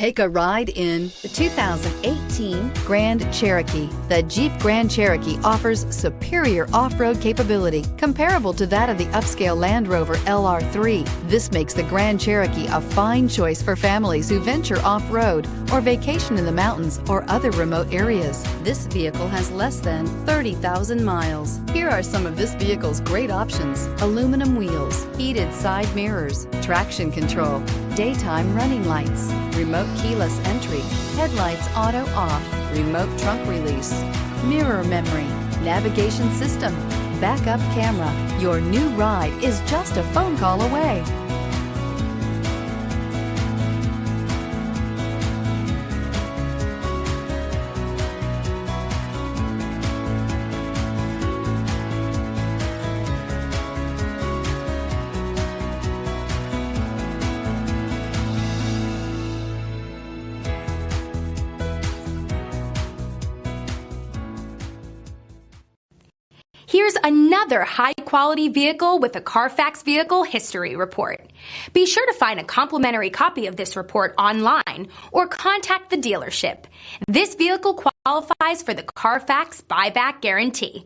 Take a ride in the 2018 Grand Cherokee. The Jeep Grand Cherokee offers superior off-road capability comparable to that of the upscale Land Rover LR3. This makes the Grand Cherokee a fine choice for families who venture off-road or vacation in the mountains or other remote areas. This vehicle has less than 30,000 miles. Here are some of this vehicle's great options: aluminum wheels, heated side mirrors, traction control, daytime running lights, remote keyless entry, headlights auto off, remote trunk release, mirror memory, navigation system, backup camera. Your new ride is just a phone call away. Here's another high-quality vehicle with a Carfax Vehicle History Report. Be sure to find a complimentary copy of this report online or contact the dealership. This vehicle qualifies for the Carfax Buyback Guarantee.